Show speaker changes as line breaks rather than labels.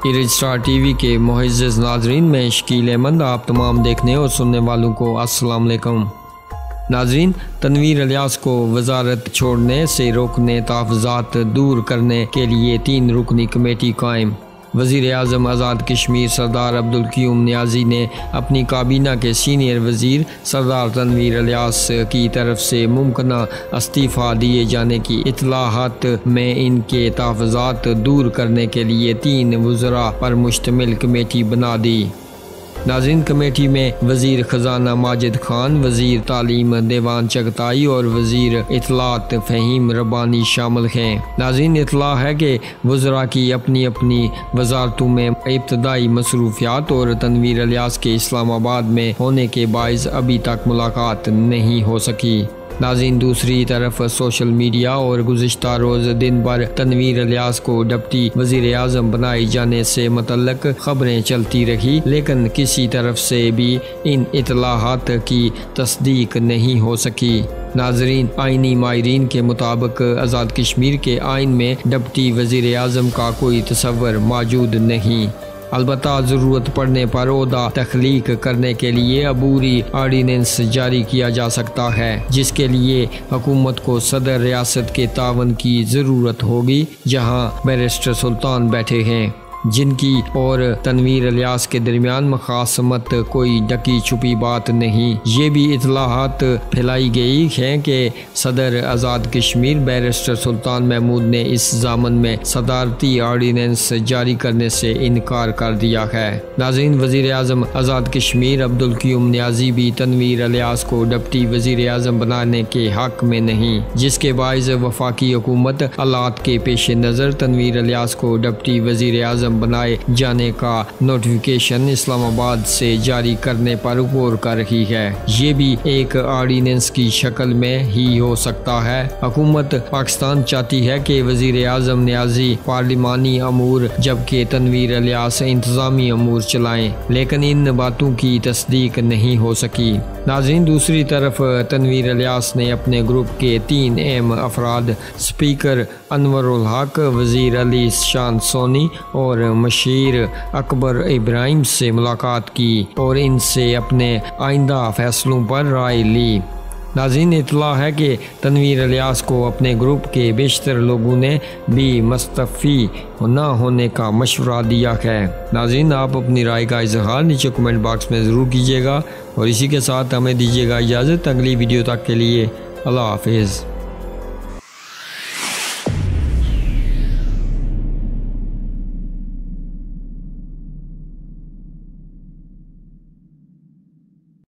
Registrar TV के मुअज़्ज़ज़ नाज़रीन, में शकील अहमद आप तमाम देखने और सुनने वालों को अस्सलाम वालेकुम। नाज़रीन, तनवीर इलियास को वजारत छोड़ने से रोकने तहफ़्फ़ुज़ात दूर करने के लिए 3 रुकनी कमेटी कायम। वज़ीर आज़म आज़ाद कश्मीर सरदार अब्दुल क़य्यूम नियाज़ी ने अपनी काबीना के सीनियर वज़ीर सरदार तनवीर इलियास की तरफ से मुमकिना इस्तीफ़ा दिए जाने की इत्तलाहात में इनके तहफ़्फ़ुज़ात दूर करने के लिए 3 वज़रा पर मुश्तमिल कमेटी बना दी। नाज़रीन, कमेटी में वज़ीर ख़जाना माजिद खान, वज़ीर तालीम देवान चगताई और वज़ीर इत्तलात फ़हीम रब्बानी शामिल हैं। नाज़रीन, इत्तला है कि वज़रा की अपनी अपनी वज़ारतों में इब्तदाई मसरूफ़ियात और तनवीर इलियास के इस्लामाबाद में होने के बाइस अभी तक मुलाकात नहीं हो सकी। नाज़रीन, दूसरी तरफ सोशल मीडिया और गुज़िश्ता रोज़ दिन भर तनवीर इलियास को डिप्टी वज़ीर आज़म बनाए जाने से मुतल्लक खबरें चलती रही, लेकिन किसी तरफ से भी इन इत्तलाहात की तस्दीक नहीं हो सकी। नाज़रीन, आइनी माहिरीन के मुताबिक आज़ाद कश्मीर के आइन में डिप्टी वज़ीर आज़म का कोई तस्वर मौजूद नहीं। अलबत्ता ज़रूरत पड़ने पर ओहदा तख्लीक करने के लिए अबूरी आर्डीनेंस जारी किया जा सकता है, जिसके लिए हुकूमत को सदर रियासत के तावन की ज़रूरत होगी, जहां बैरिस्टर सुल्तान बैठे हैं, जिनकी और तनवीर इलियास के दरमियान मुखासमत कोई ढकी छुपी बात नहीं। ये भी इत्तलाहात फैलाई गई हैं कि सदर आज़ाद कश्मीर बैरिस्टर सुल्तान महमूद ने इस ज़ामन में सदारती आर्डीनेंस जारी करने से इनकार कर दिया है। नाज़रीन, वज़ीर आज़म आज़ाद कश्मीर अब्दुल क़य्यूम नियाज़ी भी तनवीर इलियास को डिप्टी वज़ीर आज़म बनाने के हक में नहीं, जिसके बाइस वफाकी हुकूमत हालात के पेश नज़र तनवीर इलियास को डिप्टी वज़ीर आज़म बनाए जाने का नोटिफिकेशन इस्लामाबाद से जारी करने पर गौर कर रही है। ये भी एक आर्डीनेंस की शक्ल में ही हो सकता है। हुकूमत पाकिस्तान चाहती है कि वज़ीर आज़म नियाज़ी पार्लिमानी अमूर जबकि तनवीर इलियास इंतज़ामी अमूर चलाएं, लेकिन इन बातों की तस्दीक नहीं हो सकी। नाज़रीन, दूसरी तरफ तनवीर इलियास ने अपने ग्रुप के 3 अहम अफराद स्पीकर अनवरुल हक, वज़ीर अली शान सोनी और मशीर अकबर इब्राहिम से मुलाकात की और इनसे अपने आइंदा फैसलों पर राय ली। नाज़रीन, इत्तला है कि तनवीर इलियास को अपने ग्रुप के बेशतर लोगों ने भी मुस्तफ़ी न होने का मशवरा दिया है। नाज़रीन, आप अपनी राय का इज़हार नीचे कमेंट बॉक्स में ज़रूर कीजिएगा और इसी के साथ हमें दीजिएगा इजाज़त। अगली वीडियो तक के लिए अल्लाह हाफ़िज़।